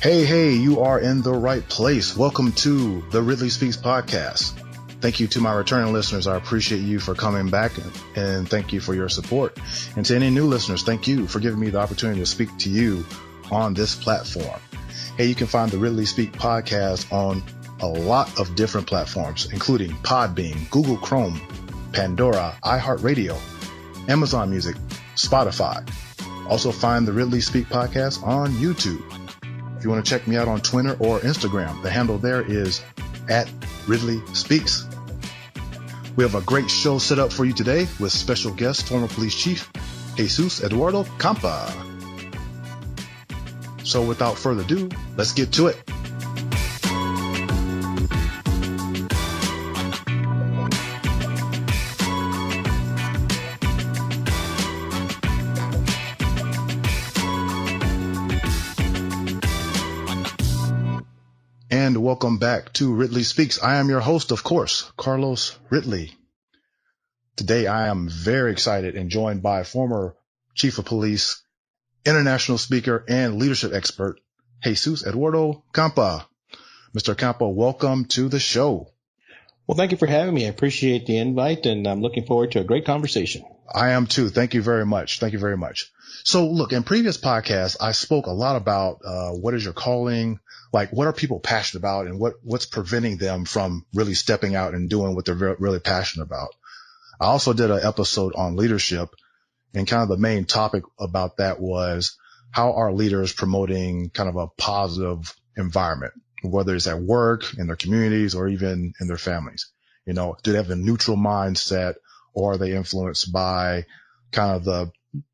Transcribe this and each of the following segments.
Hey, you are in the right place. Welcome to the Ridley Speaks podcast. Thank you to my returning listeners. I appreciate you for coming back and thank you for your support. And to any new listeners, thank you for giving me the opportunity to speak to you on this platform. Hey, you can find the Ridley Speak podcast on a lot of different platforms, including Podbean, Google Chrome, Pandora, iHeartRadio, Amazon Music, Spotify. Also find the Ridley Speak podcast on YouTube. If you want to check me out on Twitter or Instagram, the handle there is @RidleySpeaks. We have a great show set up for you today with special guest, former police chief, Jesus Eduardo Campa. So without further ado, let's get to it. And welcome back to Ridley Speaks. I am your host, of course, Carlos Ridley. Today, I am very excited and joined by former chief of police, international speaker, and leadership expert, Jesus Eduardo Campa. Mr. Campa, welcome to the show. Well, thank you for having me. I appreciate the invite, and I'm looking forward to a great conversation. I am too. Thank you very much. Thank you very much. So look, in previous podcasts, I spoke a lot about what is your calling, like what are people passionate about and what's preventing them from really stepping out and doing what they're really passionate about. I also did an episode on leadership, and kind of the main topic about that was how are leaders promoting kind of a positive environment, whether it's at work, in their communities, or even in their families. You know, do they have a neutral mindset, or are they influenced by kind of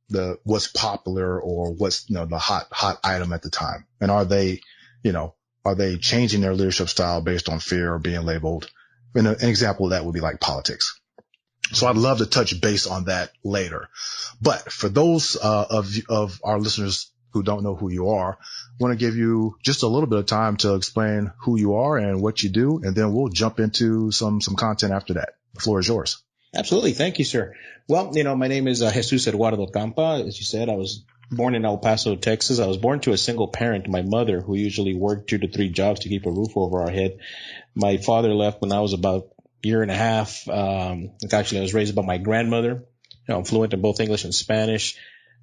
the what's popular or what's, the hot item at the time? And are they changing their leadership style based on fear or being labeled? And an example of that would be like politics. So I'd love to touch base on that later. But for those of our listeners who don't know who you are, I want to give you just a little bit of time to explain who you are and what you do, and then we'll jump into some content after that. The floor is yours. Absolutely. Thank you, sir. Well, my name is Jesus Eduardo Campa. As you said, I was born in El Paso, Texas. I was born to a single parent, my mother, who usually worked 2 to 3 jobs to keep a roof over our head. My father left when I was about a year and a half. Actually, I was raised by my grandmother. I'm fluent in both English and Spanish.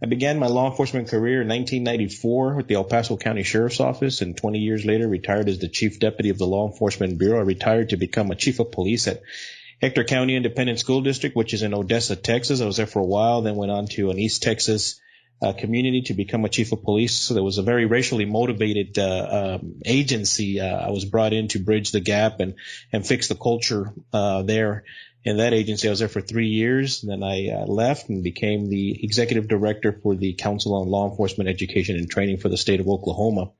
I began my law enforcement career in 1994 with the El Paso County Sheriff's Office, and 20 years later retired as the chief deputy of the Law Enforcement Bureau. I retired to become a chief of police at Hector County Independent School District, which is in Odessa, Texas. I was there for a while, then went on to an East Texas community to become a chief of police. So there was a very racially motivated agency. I was brought in to bridge the gap and fix the culture there. In that agency, I was there for 3 years. Then I left and became the executive director for the Council on Law Enforcement Education and Training for the state of Oklahoma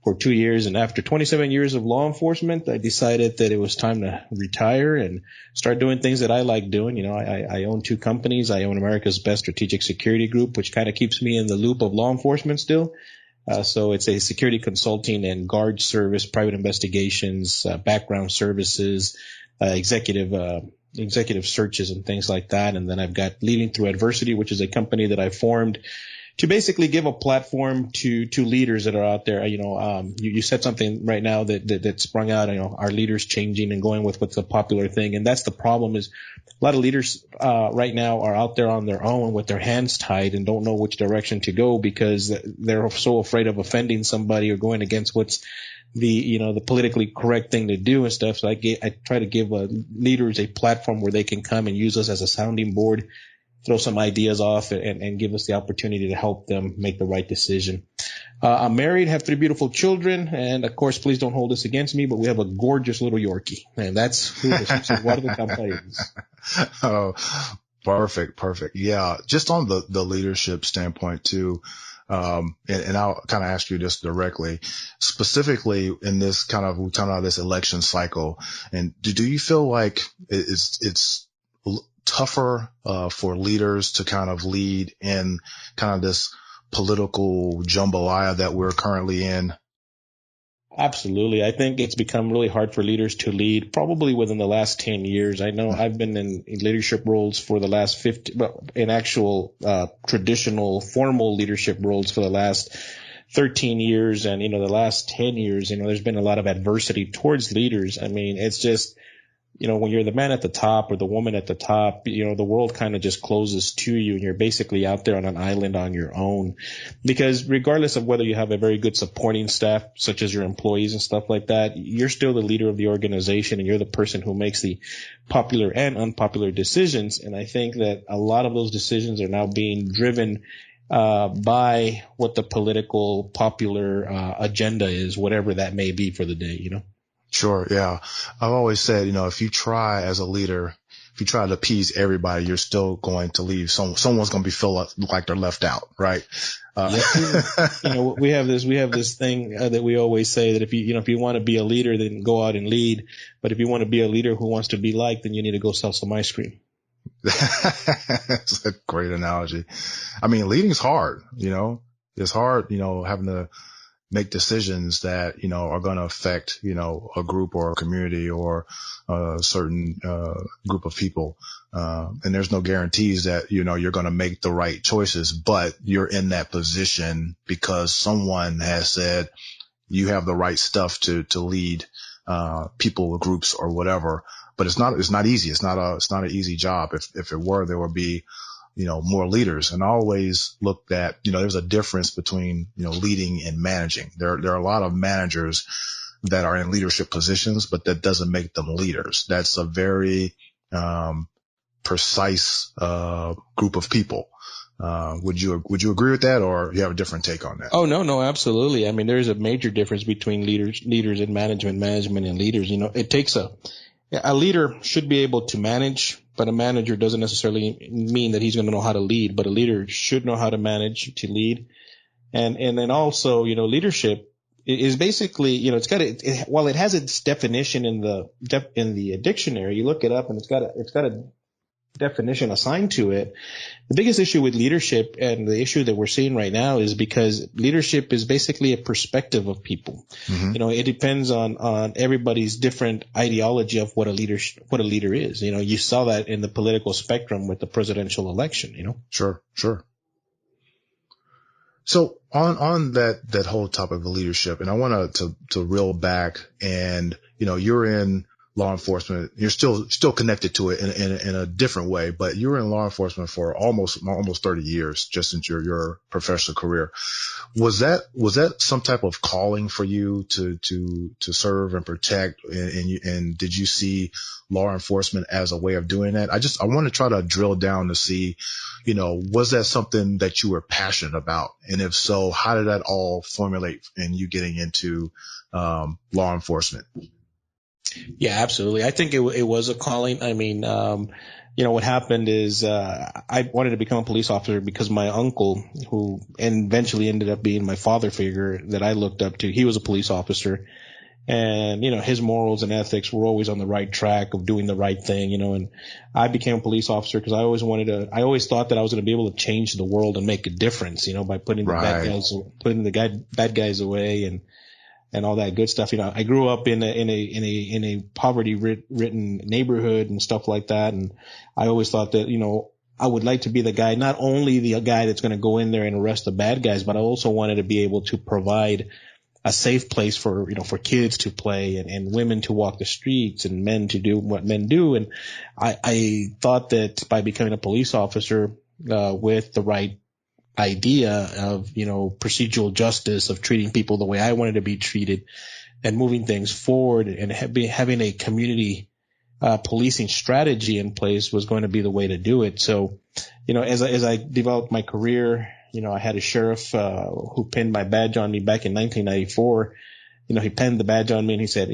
for 2 years. And after 27 years of law enforcement, I decided that it was time to retire and start doing things that I like doing. I own 2 companies. I own America's Best Strategic Security Group, which kind of keeps me in the loop of law enforcement still. So it's a security consulting and guard service, private investigations, background services, executive searches and things like that. And then I've got Leading Through Adversity, which is a company that I formed to basically give a platform to leaders that are out there. You said something right now that sprung out, our leaders changing and going with what's a popular thing. And that's the problem, is a lot of leaders right now are out there on their own with their hands tied and don't know which direction to go because they're so afraid of offending somebody or going against what's the politically correct thing to do and stuff. So I try to give leaders a platform where they can come and use us as a sounding board, throw some ideas off and give us the opportunity to help them make the right decision. I'm married, have 3 beautiful children, and of course, please don't hold this against me, but we have a gorgeous little Yorkie, and that's who Eduardo Campa is. Oh, perfect. Yeah, just on the leadership standpoint too. And I'll kind of ask you this directly, specifically in this we're talking about this election cycle. And do you feel like it's tougher for leaders to kind of lead in kind of this political jambalaya that we're currently in? Absolutely. I think it's become really hard for leaders to lead probably within the last 10 years. I know I've been in leadership roles for the last 50, in actual traditional formal leadership roles for the last 13 years and, the last 10 years, there's been a lot of adversity towards leaders. I mean, it's just, when you're the man at the top or the woman at the top, the world kind of just closes to you and you're basically out there on an island on your own. Because regardless of whether you have a very good supporting staff, such as your employees and stuff like that, you're still the leader of the organization and you're the person who makes the popular and unpopular decisions. And I think that a lot of those decisions are now being driven by what the political popular agenda is, whatever that may be for the day, Sure. Yeah. I've always said, if you try as a leader, if you try to appease everybody, you're still going to leave. Someone's going to be feel like they're left out. Right. We have this thing that we always say that if you want to be a leader, then go out and lead. But if you want to be a leader who wants to be liked, then you need to go sell some ice cream. That's a great analogy. I mean, leading is hard, it's hard, having to make decisions that, are going to affect, a group or a community or a certain, group of people. And there's no guarantees that, you're going to make the right choices, but you're in that position because someone has said you have the right stuff to lead, people or groups or whatever. But it's not easy. It's not an easy job. If it were, there would be, more leaders. And I always looked at, there's a difference between, leading and managing. There are a lot of managers that are in leadership positions, but that doesn't make them leaders. That's a very, precise, group of people. Would you agree with that, or you have a different take on that? Oh, no, absolutely. I mean, there's a major difference between leaders in management and leaders. It takes a leader should be able to manage, but a manager doesn't necessarily mean that he's going to know how to lead, but a leader should know how to manage to lead. And then also, leadership is basically, while it has its definition in the dictionary, you look it up and it's got a definition assigned to it. The biggest issue with leadership and the issue that we're seeing right now is because leadership is basically a perspective of people. Mm-hmm. It depends on everybody's different ideology of what a leader is. You saw that in the political spectrum with the presidential election, Sure. So on that whole topic of leadership, and I want to reel back and, you're in law enforcement. You're still connected to it in a different way, but you were in law enforcement for almost 30 years, just since your professional career. Was that some type of calling for you to serve and protect? And did you see law enforcement as a way of doing that? I want to try to drill down to see, was that something that you were passionate about? And if so, how did that all formulate in you getting into, law enforcement? Yeah, absolutely. I think it was a calling. I mean, what happened is I wanted to become a police officer because my uncle, who eventually ended up being my father figure that I looked up to, he was a police officer. And, his morals and ethics were always on the right track of doing the right thing, and I became a police officer because I always thought that I was going to be able to change the world and make a difference, by putting the bad guys away and all that good stuff. I grew up in a poverty ridden neighborhood and stuff like that. And I always thought that, I would like to be the guy, not only the guy that's going to go in there and arrest the bad guys, but I also wanted to be able to provide a safe place for kids to play and women to walk the streets and men to do what men do. And I thought that by becoming a police officer, with the right idea of, procedural justice, of treating people the way I wanted to be treated and moving things forward and having a community policing strategy in place was going to be the way to do it. So, as I developed my career, I had a sheriff who pinned my badge on me back in 1994. He pinned the badge on me and he said,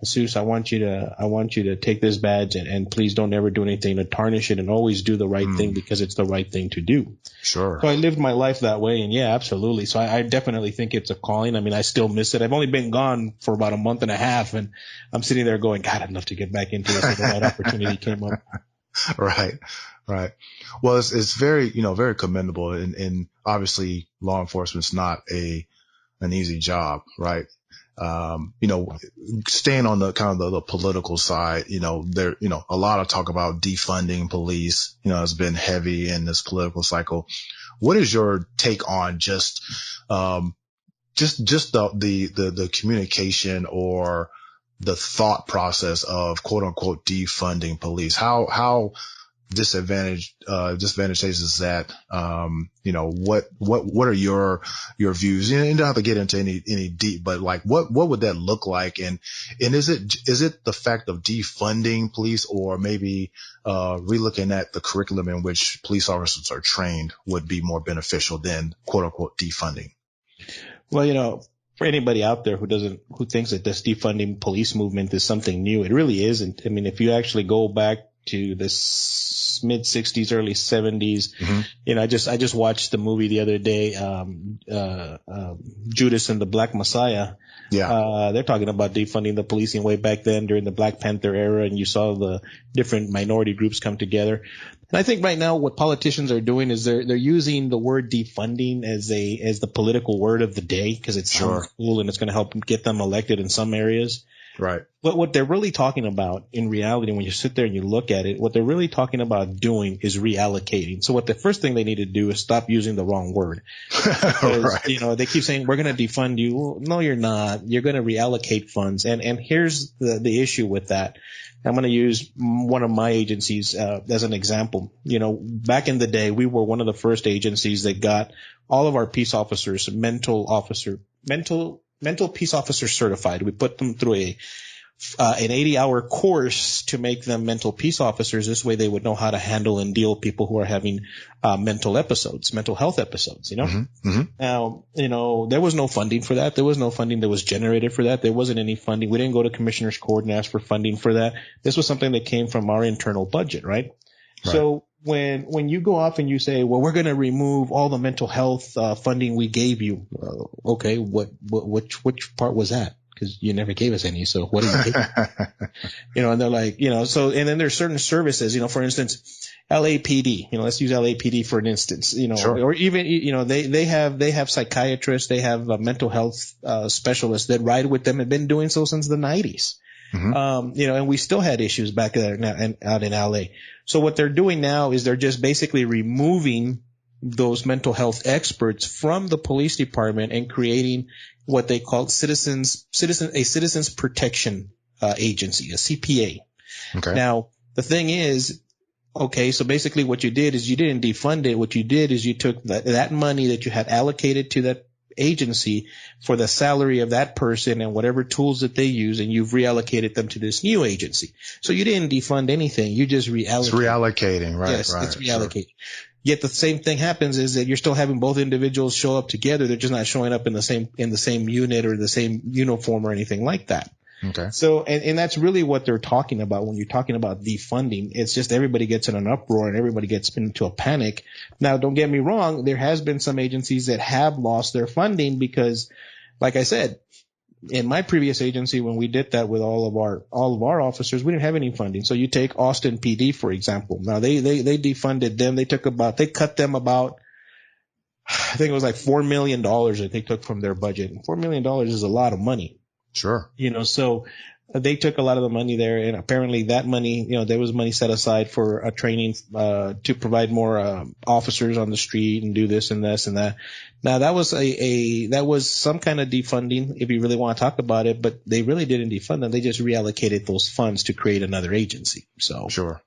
Jesus, I want you to take this badge and please don't ever do anything to tarnish it and always do the right thing because it's the right thing to do. Sure. So I lived my life that way, and yeah, absolutely. So I definitely think it's a calling. I mean, I still miss it. I've only been gone for about a month and a half, and I'm sitting there going, God, I'd love to get back into it if the right opportunity came up. Right. Well, it's very, very commendable, and obviously law enforcement's not an easy job, right? Staying on the kind of the political side, there, a lot of talk about defunding police, has been heavy in this political cycle. What is your take on just, just the communication or the thought process of quote unquote defunding police. How disadvantages that, what are your views? You don't have to get into any deep, but like, what would that look like? And is it the fact of defunding police, or maybe, relooking at the curriculum in which police officers are trained would be more beneficial than quote unquote defunding? Well, for anybody out there who thinks that this defunding police movement is something new, it really isn't. I mean, if you actually go back to the mid 60s, early 70s, mm-hmm. I just watched the movie the other day, Judas and the Black Messiah. Yeah. They're talking about defunding the policing way back then during the Black Panther era, and you saw the different minority groups come together. And I think right now what politicians are doing is they're using the word defunding as the political word of the day, because it's sounds cool and it's going to help get them elected in some areas. Right. But what they're really talking about in reality, when you sit there and you look at it, what they're really talking about doing is reallocating. So what the first thing they need to do is stop using the wrong word. Because, right. They keep saying, we're going to defund you. Well, no, you're not. You're going to reallocate funds. And here's the issue with that. I'm going to use one of my agencies as an example. Back in the day, we were one of the first agencies that got all of our peace officers mental peace officer certified. We put them through an 80-hour course to make them mental peace officers. This way they would know how to handle and deal with people who are having mental health episodes, Mm-hmm. Mm-hmm. Now, there was no funding for that. There was no funding that was generated for that. There wasn't any funding. We didn't go to Commissioner's Court and ask for funding for that. This was something that came from our internal budget, right? So when you go off and you say, well, we're going to remove all the mental health funding we gave you, okay, which part was that? Because you never gave us any. So what did you give? And they're like, so, and then there's certain services, for instance, LAPD, let's use LAPD for an instance, sure. Or even, they have psychiatrists, they have mental health specialists that ride with them and been doing so since the 90s. Mm-hmm. And we still had issues back there and out in LA. So what they're doing now is they're just basically removing those mental health experts from the police department and creating what they call citizens protection agency, a CPA. Okay. Now, the thing is, okay, so basically what you did is you didn't defund it. What you did is you took that money that you had allocated to that agency for the salary of that person and whatever tools that they use, and you've reallocated them to this new agency. So you didn't defund anything. You just reallocated. It's reallocating, right? Yes, right, it's reallocating. Sure. Yet the same thing happens is that you're still having both individuals show up together. They're just not showing up in the same unit or the same uniform or anything like that. Okay. So, and that's really what they're talking about when you're talking about defunding. It's just everybody gets in an uproar and everybody gets into a panic. Now, don't get me wrong. There has been some agencies that have lost their funding because, like I said, in my previous agency, when we did that with all of our officers, we didn't have any funding. So you take Austin PD, for example. Now they defunded them. They cut them about, I think it was like $4 million that they took from their budget. And $4 million is a lot of money. Sure. So they took a lot of the money there, and apparently that money, there was money set aside for a training to provide more officers on the street and do this and this and that. Now that was that was some kind of defunding, if you really want to talk about it, but they really didn't defund them. They just reallocated those funds to create another agency. So sure.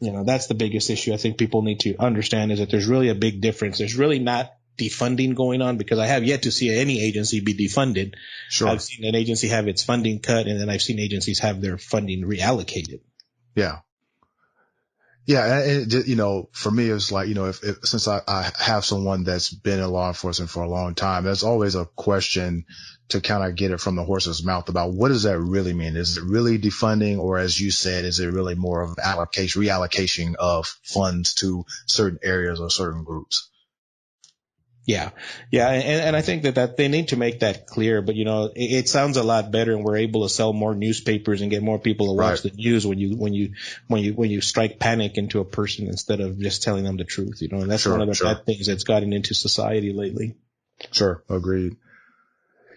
That's the biggest issue I think people need to understand, is that there's really a big difference. There's really not defunding going on, because I have yet to see any agency be defunded. Sure. I've seen an agency have its funding cut, and then I've seen agencies have their funding reallocated. Yeah. Yeah. And, for me, it's like, since I have someone that's been in law enforcement for a long time, there's always a question to kind of get it from the horse's mouth about what does that really mean? Is it really defunding, or, as you said, is it really more of reallocation of funds to certain areas or certain groups? Yeah. And I think that they need to make that clear, but it sounds a lot better, and we're able to sell more newspapers and get more people to watch the news when you strike panic into a person instead of just telling them the truth, and that's one of the bad things that's gotten into society lately. Sure. Agreed.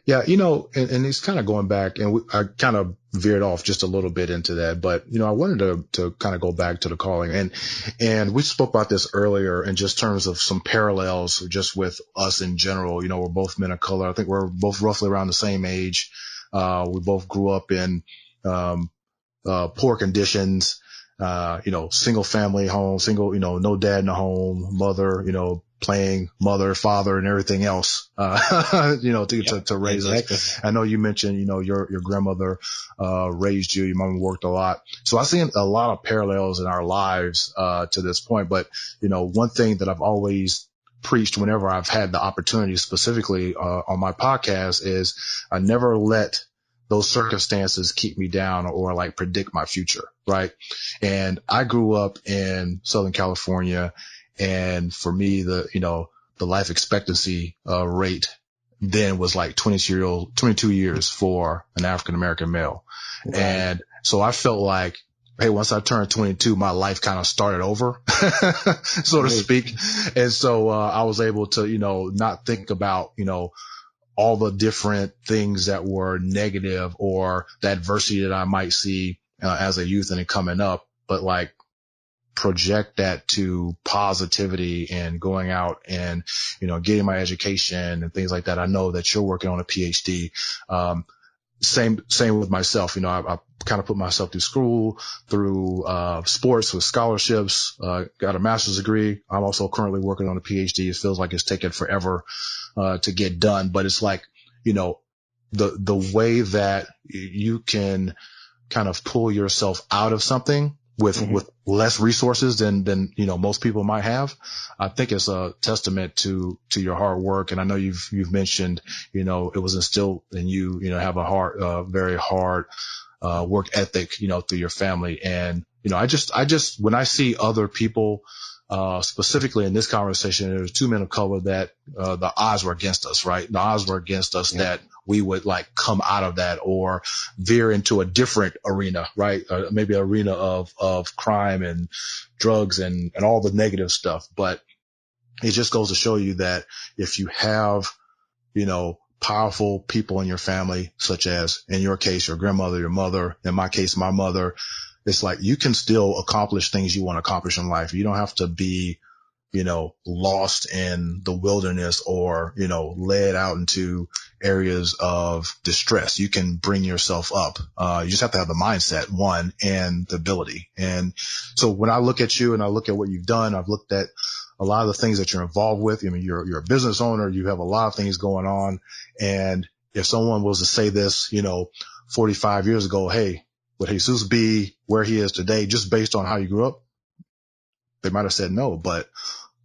Yeah. And it's kind of going back, and I kind of veered off just a little bit into that, but I wanted to kind of go back to the calling, and we spoke about this earlier in just terms of some parallels just with us in general. We're both men of color. I think we're both roughly around the same age. We both grew up in poor conditions, single family home, no dad in the home, mother, playing mother, father, and everything else, to raise us. I know you mentioned, your grandmother, raised you. Your mom worked a lot. So I've seen a lot of parallels in our lives, to this point. But, one thing that I've always preached whenever I've had the opportunity, specifically, on my podcast, is I never let those circumstances keep me down or like predict my future. Right. And I grew up in Southern California. And for me, the life expectancy rate then was like 22 years for an African American male. Right. And so I felt like, hey, once I turned 22, my life kind of started over, so to speak. And so I was able to, not think about, all the different things that were negative or the adversity that I might see as a youth and it coming up, but like project that to positivity and going out and, getting my education and things like that. I know that you're working on a PhD. Same with myself. I kind of put myself through school, through sports with scholarships, got a master's degree. I'm also currently working on a PhD. It feels like it's taken forever to get done, but it's like, the way that you can kind of pull yourself out of something with less resources than most people might have. I think it's a testament to your hard work. And I know you've mentioned, it was instilled in you, have a very hard work ethic, through your family. And, I just when I see other people, specifically in this conversation, there's two men of color that the odds were against us, right? The odds were against us that we would like come out of that or veer into a different arena, right? Maybe an arena of crime and drugs and all the negative stuff. But it just goes to show you that if you have, powerful people in your family, such as in your case, your grandmother, your mother, in my case, my mother, it's like you can still accomplish things you want to accomplish in life. You don't have to be, lost in the wilderness or, led out into areas of distress. You can bring yourself up. You just have to have the mindset, one, and the ability. And so when I look at you and I look at what you've done, I've looked at a lot of the things that you're involved with. I mean, you're a business owner. You have a lot of things going on. And if someone was to say this, 45 years ago, hey, would Jesus be where he is today just based on how you grew up? They might have said no, but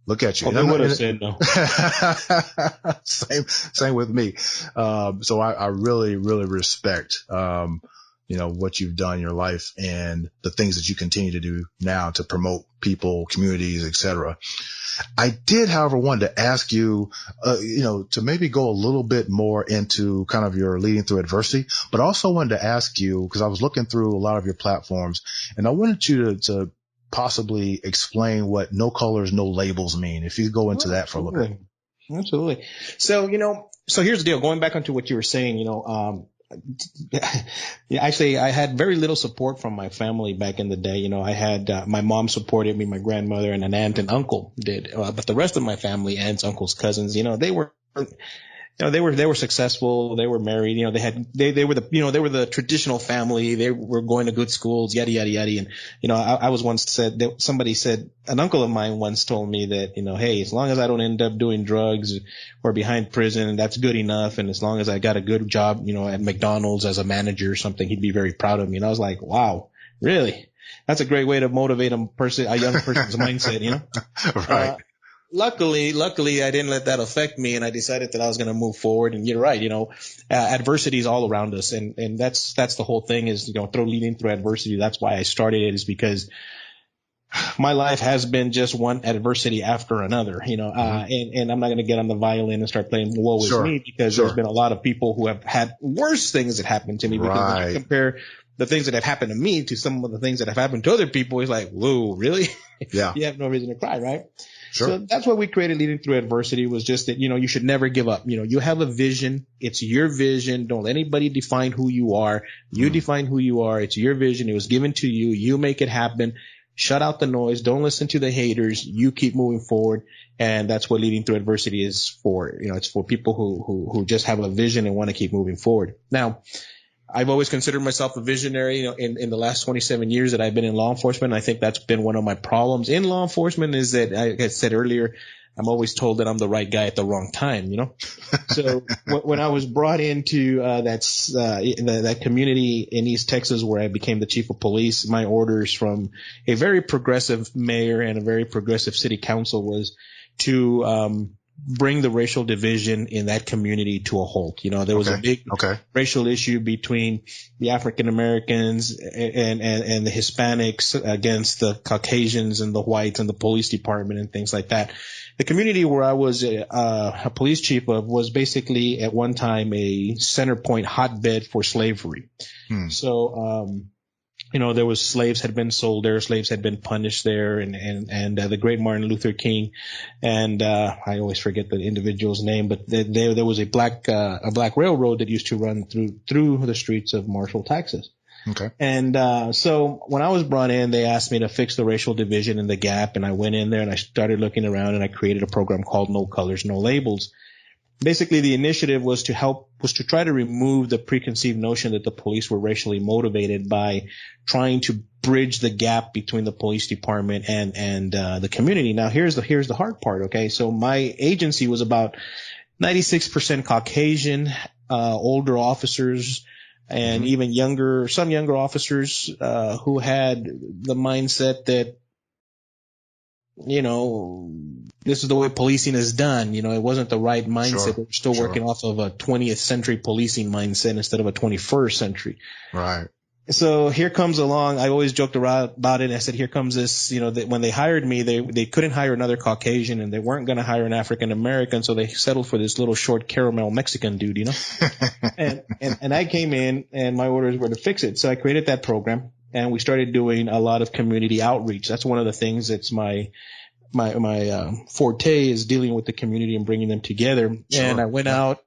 look at you. They would have said no. Same with me. So I really, really respect, what you've done in your life and the things that you continue to do now to promote people, communities, etc. I did, however, want to ask you, to maybe go a little bit more into kind of your leading through adversity, but also wanted to ask you, because I was looking through a lot of your platforms and I wanted you to possibly explain what no colors, no labels mean. If you go into that for a little bit. Absolutely. So, so here's the deal. Going back onto what you were saying, actually, I had very little support from my family back in the day. I had my mom supported me, my grandmother, and an aunt and uncle did. But the rest of my family, aunts, uncles, cousins, they were successful. They were married. They were the traditional family. They were going to good schools, yada yada yada. And I was once somebody said, an uncle of mine once told me that hey, as long as I don't end up doing drugs or behind prison, that's good enough. And as long as I got a good job, at McDonald's as a manager or something, he'd be very proud of me. And I was like, wow, really? That's a great way to motivate a young person's mindset. Right. Luckily, I didn't let that affect me, and I decided that I was going to move forward. And you're right, adversity is all around us, and that's the whole thing is leading through adversity. That's why I started it, is because my life has been just one adversity after another, and I'm not going to get on the violin and start playing woe is me, because there's been a lot of people who have had worse things that happened to me. Because when you compare the things that have happened to me to some of the things that have happened to other people, it's like, whoa, really? Yeah. You have no reason to cry, right? Sure. So that's what we created Leading Through Adversity, was just that, you should never give up. You have a vision. It's your vision. Don't let anybody define who you are. You define who you are. It's your vision. It was given to you. You make it happen. Shut out the noise. Don't listen to the haters. You keep moving forward. And that's what Leading Through Adversity is for. It's for people who just have a vision and want to keep moving forward. Now, I've always considered myself a visionary. In the last 27 years that I've been in law enforcement, I think that's been one of my problems in law enforcement, is that, like I said earlier, I'm always told that I'm the right guy at the wrong time, So when I was brought into that community in East Texas where I became the chief of police, my orders from a very progressive mayor and a very progressive city council was to bring the racial division in that community to a halt. There was a big racial issue between the African Americans and the Hispanics against the Caucasians and the whites and the police department and things like that. The community where I was a police chief of was basically at one time a center point hotbed for slavery. So, there was slaves had been sold there, slaves had been punished there, and the great Martin Luther King, and I always forget the individual's name, but there was a black railroad that used to run through the streets of Marshall, Texas. Okay. And so when I was brought in, they asked me to fix the racial division and the gap, and I went in there and I started looking around and I created a program called No Colors, No Labels. Basically, the initiative was to try to remove the preconceived notion that the police were racially motivated by trying to bridge the gap between the police department and the community. Now, here's the hard part. Okay. So my agency was about 96% Caucasian, older officers, and even some younger officers, who had the mindset that, this is the way policing is done. It wasn't the right mindset. We're still working off of a 20th century policing mindset instead of a 21st century. Right. So here comes along. I always joked around about it. I said, here comes this, that when they hired me, they couldn't hire another Caucasian and they weren't going to hire an African American. So they settled for this little short caramel Mexican dude, and I came in and my orders were to fix it. So I created that program and we started doing a lot of community outreach. That's one of the things that's my forte, is dealing with the community and bringing them together. Sure. And I went out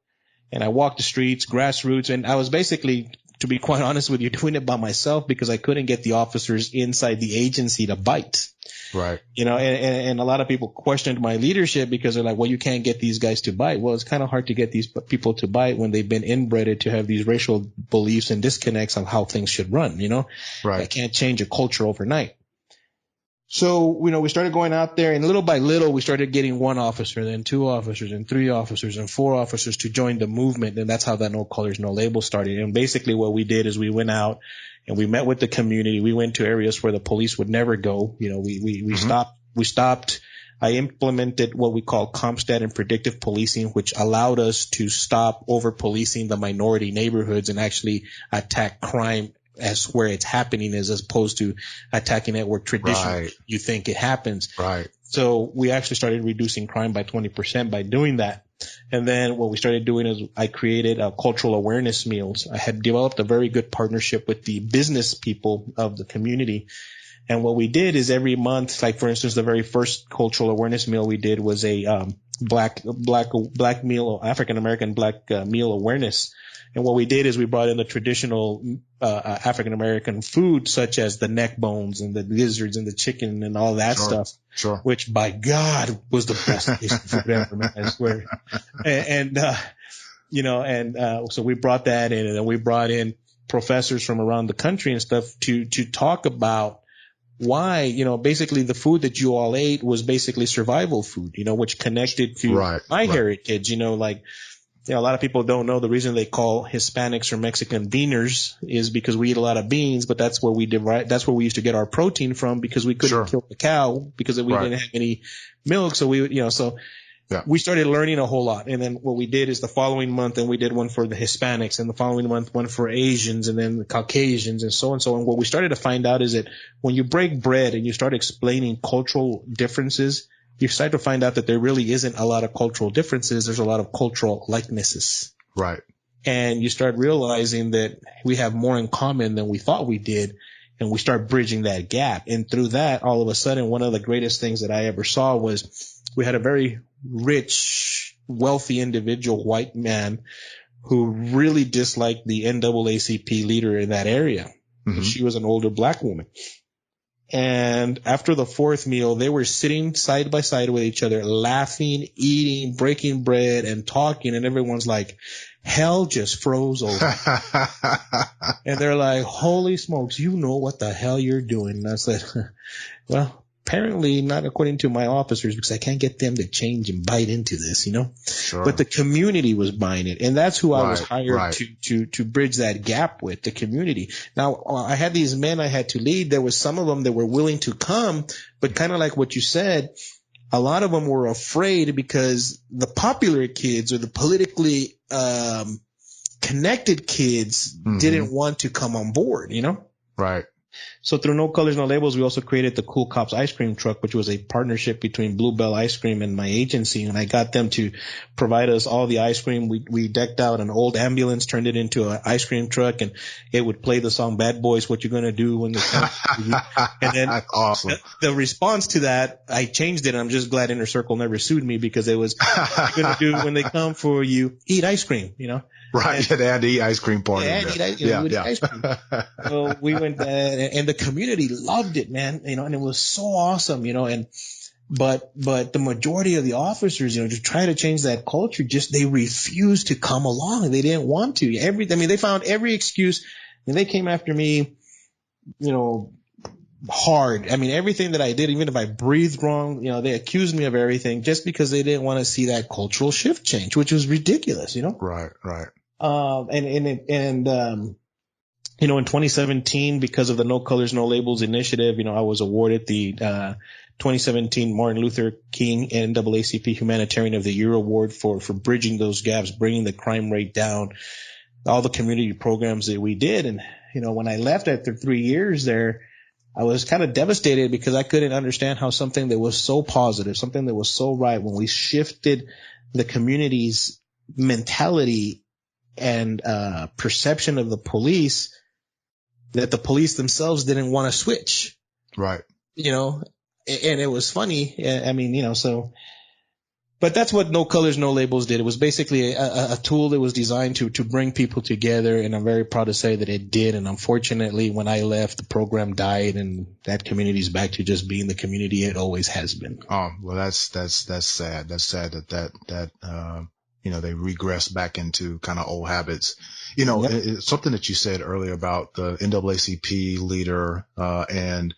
and I walked the streets, grassroots, and I was basically, to be quite honest with you, doing it by myself because I couldn't get the officers inside the agency to bite. Right. And a lot of people questioned my leadership because they're like, well, you can't get these guys to bite. Well, it's kind of hard to get these people to bite when they've been inbred to have these racial beliefs and disconnects on how things should run, Right. I can't change a culture overnight. So, we started going out there, and little by little, we started getting one officer, then two officers, and three officers, and four officers to join the movement. And that's how that No Colors, No Labels started. And basically what we did is we went out and we met with the community. We went to areas where the police would never go. We stopped. I implemented what we call CompStat and Predictive Policing, which allowed us to stop over policing the minority neighborhoods and actually attack crime as where it's happening, as opposed to attacking it where traditionally you think it happens. Right. So we actually started reducing crime by 20% by doing that. And then what we started doing is I created cultural awareness meals. I had developed a very good partnership with the business people of the community. And what we did is every month, like for instance, the very first cultural awareness meal we did was a black meal, African American black meal awareness. And what we did is we brought in the traditional African American food, such as the neck bones and the gizzards and the chicken and all that stuff. Sure. Which, by God, was the best piece of food ever, man, I swear. So we brought that in, and then we brought in professors from around the country and stuff to talk about why, basically the food that you all ate was basically survival food, which connected to my heritage, a lot of people don't know the reason they call Hispanics or Mexican beaners is because we eat a lot of beans, but that's where we used to get our protein from, because we couldn't kill the cow because we didn't have any milk. So we started learning a whole lot. And then what we did is the following month, and we did one for the Hispanics, and the following month, one for Asians, and then the Caucasians, and so on. And what we started to find out is that when you break bread and you start explaining cultural differences, you start to find out that there really isn't a lot of cultural differences. There's a lot of cultural likenesses. Right. And you start realizing that we have more in common than we thought we did. and we start bridging that gap. And through that, all of a sudden, one of the greatest things that I ever saw was we had a very rich, wealthy individual, white man, who really disliked the NAACP leader in that area. Mm-hmm. She was an older black woman. And after the fourth meal, they were sitting side by side with each other, laughing, eating, breaking bread, and talking. And everyone's like, hell just froze over. And they're like, holy smokes, you know what the hell you're doing. And I said, well, apparently not according to my officers, because I can't get them to change and bite into this, you know. Sure. But the community was buying it, and that's who I was hired to bridge that gap with, the community. Now, I had these men I had to lead. There was some of them that were willing to come, but kind of like what you said, a lot of them were afraid because the popular kids or the politically connected kids didn't want to come on board, you know. Right. So through No Colors, No Labels, we also created the Cool Cops ice cream truck, which was a partnership between Bluebell Ice Cream and my agency. And I got them to provide us all the ice cream. We decked out an old ambulance, turned it into an ice cream truck, and it would play the song Bad Boys, What You Gonna Do When They Come For You. And then that's awesome. The response to that, I changed it. I'm just glad Inner Circle never sued me, because it was, what you gonna do when they come for you? Eat ice cream, you know? Right. They had the ice cream part. Yeah, ice cream. So we went, and the community loved it, man, you know, and it was so awesome, you know, but the majority of the officers, you know, to try to change that culture, they refused to come along. They didn't want to. They found every excuse, and they came after me, you know, hard. I mean, everything that I did, even if I breathed wrong, you know, they accused me of everything just because they didn't want to see that cultural shift change, which was ridiculous, you know? Right. You know, in 2017, because of the No Colors, No Labels initiative, you know, I was awarded the 2017 Martin Luther King NAACP Humanitarian of the Year Award for bridging those gaps, bringing the crime rate down, all the community programs that we did. And, you know, when I left after 3 years there, I was kind of devastated because I couldn't understand how something that was so positive, something that was so right, when we shifted the community's mentality and perception of the police, that the police themselves didn't want to switch. Right. You know, and it was funny. I mean, you know, so, but that's what No Colors, No Labels did. It was basically a tool that was designed to bring people together, and I'm very proud to say that it did. And unfortunately, when I left, the program died, and that community is back to just being the community it always has been. Oh, well, that's sad. That's sad that you know, they regress back into kind of old habits. You know, yep. It's something that you said earlier about the NAACP leader, and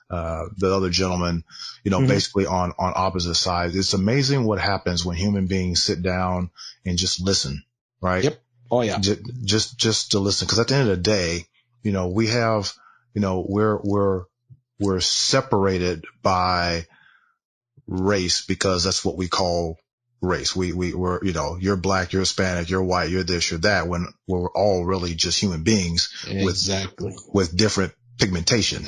the other gentleman, you know, basically on opposite sides. It's amazing what happens when human beings sit down and just listen, right? Yep. Oh yeah. Just to listen. Cause at the end of the day, you know, we have, you know, we're separated by race because that's what we call race. We're, you know, you're black, you're Hispanic, you're white, you're this, you're that, when we're all really just human beings with different pigmentation,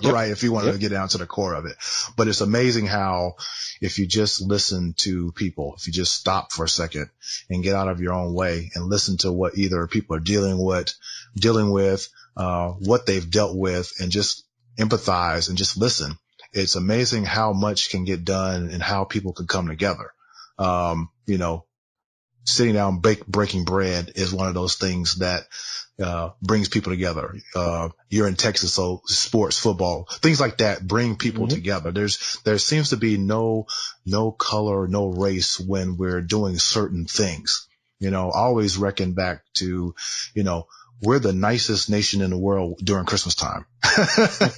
right? If you want to get down to the core of it. But it's amazing how if you just listen to people, if you just stop for a second and get out of your own way and listen to what either people are dealing with, what they've dealt with, and just empathize and just listen, it's amazing how much can get done and how people can come together. You know, sitting down, breaking bread is one of those things that brings people together. You're in Texas, so sports, football, things like that bring people together. There seems to be no color, no race when we're doing certain things. You know, I always reckon back to, you know, we're the nicest nation in the world during Christmas time,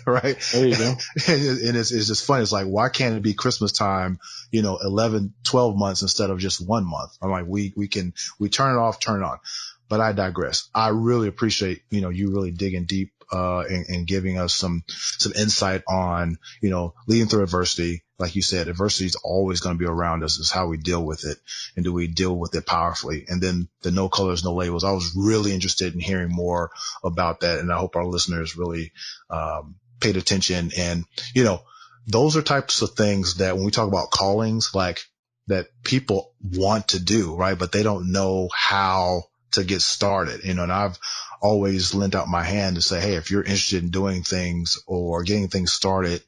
right? There you go. And it's just funny. It's like, why can't it be Christmas time, you know, 11, 12 months instead of just 1 month? I'm like, we turn it off, turn it on. But I digress. I really appreciate, you know, you really digging deep, and giving us some insight on, you know, leading through adversity. Like you said, adversity is always going to be around us. It's how we deal with it, and do we deal with it powerfully? And then the No Colors, No Labels. I was really interested in hearing more about that, and I hope our listeners really paid attention. And, you know, those are types of things that when we talk about callings, like that people want to do, right? But they don't know how to get started, and I've always lent out my hand to say, hey, if you're interested in doing things or getting things started,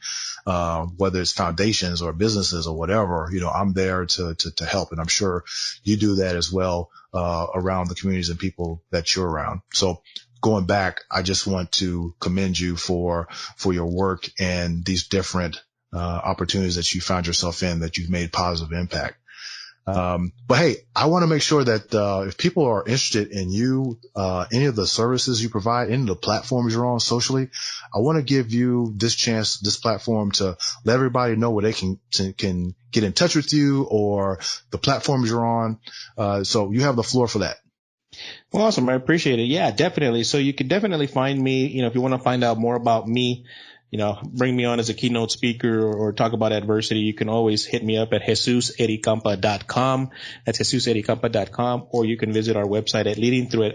whether it's foundations or businesses or whatever, I'm there to help. And I'm sure you do that as well, around the communities and people that you're around. So going back, I just want to commend you for your work and these different opportunities that you found yourself in, that you've made positive impact. But hey, I want to make sure that if people are interested in you, any of the services you provide, any of the platforms you're on socially, I want to give you this chance, this platform, to let everybody know where they can get in touch with you or the platforms you're on. So you have the floor for that. Well, awesome. I appreciate it. Yeah, definitely. So you can definitely find me, if you want to find out more about me, bring me on as a keynote speaker or talk about adversity, you can always hit me up at JesusEddieCampa.com. That's JesusEddieCampa.com. Or you can visit our website at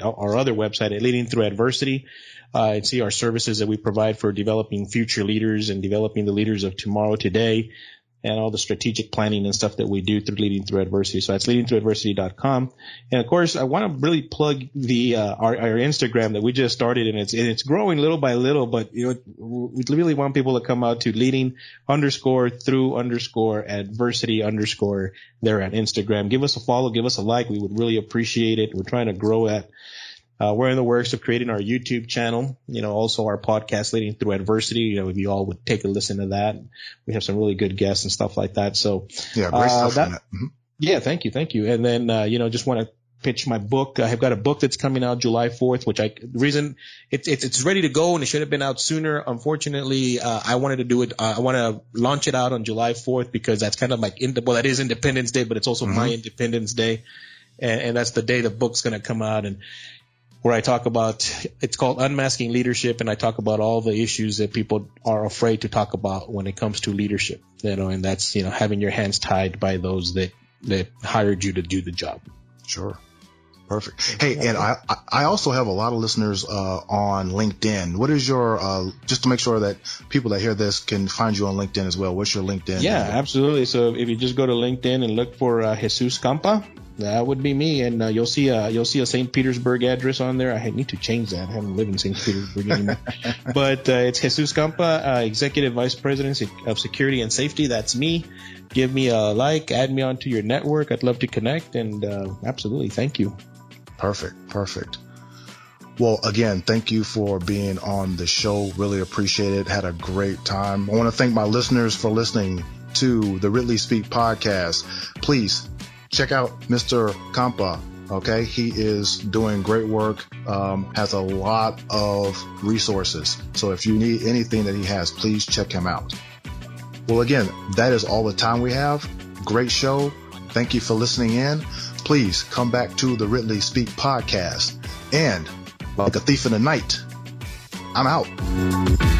our other website at Leading Through Adversity, and see our services that we provide for developing future leaders and developing the leaders of tomorrow, today, and all the strategic planning and stuff that we do through Leading Through Adversity. So that's leadingthroughdversity.com. And of course, I want to really plug the our Instagram that we just started, and it's growing little by little, but we really want people to come out to leading_through_adversity_ there at Instagram. Give us a follow, give us a like. We would really appreciate it. We're trying to grow that. We're in the works of creating our YouTube channel, also our podcast, Leading Through Adversity. If you all would take a listen to that. We have some really good guests and stuff like that. So, yeah, great stuff. Mm-hmm. Yeah, thank you. And then, just want to pitch my book. I have got a book that's coming out July 4th, it's ready to go, and it should have been out sooner. Unfortunately, I wanted to do it. I want to launch it out on July 4th because that's kind of like that is Independence Day, but it's also my Independence Day. And that's the day the book's going to come out. And where I talk about, it's called Unmasking Leadership, and I talk about all the issues that people are afraid to talk about when it comes to leadership, and that's, having your hands tied by those that hired you to do the job. Sure. Perfect. Hey, and I also have a lot of listeners on LinkedIn. What is your, just to make sure that people that hear this can find you on LinkedIn as well, what's your LinkedIn? Yeah, absolutely. So if you just go to LinkedIn and look for Jesus Campa, that would be me, and you'll see a St. Petersburg address on there. I need to change that. I haven't lived in St. Petersburg anymore. But it's Jesus Campa, Executive Vice President of Security and Safety. That's me. Give me a like, add me onto your network. I'd love to connect, and absolutely, thank you. Perfect. Well, again, thank you for being on the show. Really appreciate it. Had a great time. I want to thank my listeners for listening to the Ridley Speak podcast. Please check out Mr. Campa. Okay. He is doing great work, has a lot of resources. So if you need anything that he has, please check him out. Well, again, that is all the time we have. Great show. Thank you for listening in. Please come back to the Ridley Speak podcast. And like a thief in the night, I'm out.